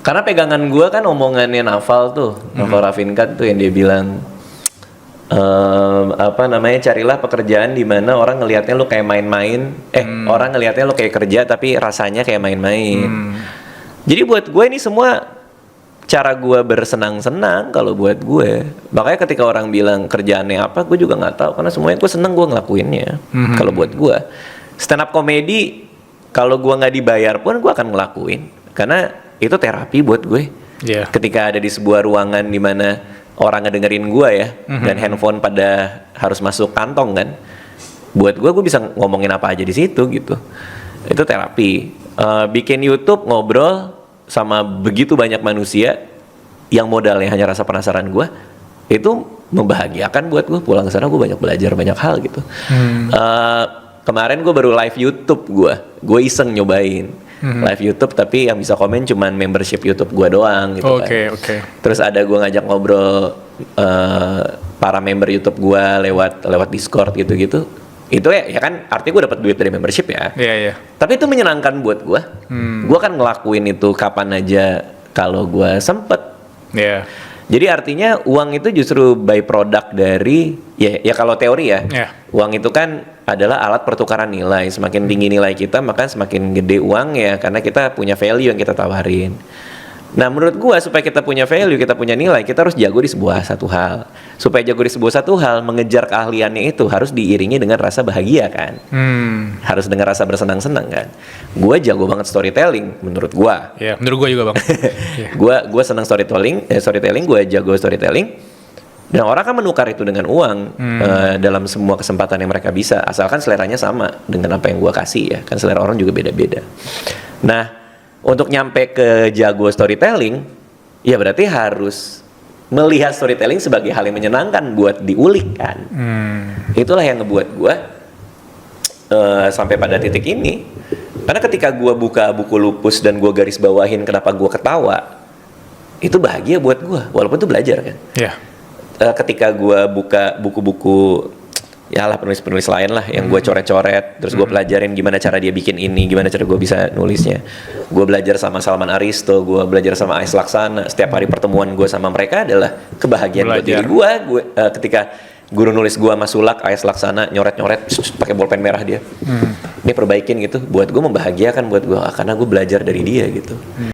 Karena pegangan gue kan omongannya Naval tuh, Naval Ravikant tuh yang dia bilang carilah pekerjaan di mana orang ngelihatnya lu kayak main-main, orang ngelihatnya lu kayak kerja tapi rasanya kayak main-main. Jadi buat gue ini semua cara gue bersenang-senang kalau buat gue. Makanya ketika orang bilang kerjaannya apa, gue juga nggak tahu karena semuanya gue seneng gue ngelakuinnya. Kalau buat gue, stand up comedy kalau gue nggak dibayar pun gue akan ngelakuin karena itu terapi buat gue. Ketika ada di sebuah ruangan di mana orang ngedengerin gue ya, dan handphone pada harus masuk kantong kan, buat gue bisa ngomongin apa aja di situ gitu. Itu terapi. Bikin YouTube ngobrol sama begitu banyak manusia yang modalnya hanya rasa penasaran gue, itu membahagiakan buat gue. Pulang ke sana gue banyak belajar banyak hal gitu. Kemarin gue baru live YouTube, gue iseng nyobain live YouTube, tapi yang bisa komen cuman membership YouTube gue doang gitu kan. Terus ada gue ngajak ngobrol para member YouTube gue lewat Discord gitu-gitu. Itu ya kan artinya gue dapat duit dari membership ya. Tapi itu menyenangkan buat gue. Gue kan ngelakuin itu kapan aja kalau gue sempet. Jadi artinya uang itu justru byproduct dari ya kalau teori ya. Uang itu kan adalah alat pertukaran nilai. Semakin tinggi nilai kita, maka semakin gede uang ya, karena kita punya value yang kita tawarin. Nah menurut gua supaya kita punya value, kita punya nilai, kita harus jago di sebuah satu hal. Supaya jago di sebuah satu hal, mengejar keahliannya itu harus diiringi dengan rasa bahagia kan. Harus dengan rasa bersenang-senang kan. Gua jago banget storytelling menurut gua. Menurut gua juga bang. Gua senang storytelling, gua jago storytelling. Dan orang kan menukar itu dengan uang dalam semua kesempatan yang mereka bisa, asalkan seleranya sama dengan apa yang gua kasih ya. Kan selera orang juga beda-beda. Nah, untuk nyampe ke jago storytelling, ya berarti harus melihat storytelling sebagai hal yang menyenangkan buat diulik kan. Itulah yang ngebuat gue sampai pada titik ini. Karena ketika gue buka buku lupus dan gue garis bawahin kenapa gue ketawa, itu bahagia buat gue, walaupun itu belajar kan. Ketika gue buka buku-buku ya lah penulis-penulis lain lah yang gue coret-coret, terus gue pelajarin gimana cara dia bikin ini, gimana cara gue bisa nulisnya. Gue belajar sama Salman Aristo, gue belajar sama Ais Laksana. Setiap hari pertemuan gue sama mereka adalah kebahagiaan buat diri gue. Ketika guru nulis gue sama Sulak, Ais Laksana nyoret-nyoret pakai bolpen merah dia, ini perbaikin gitu, buat gue membahagiakan buat gue karena gue belajar dari dia gitu.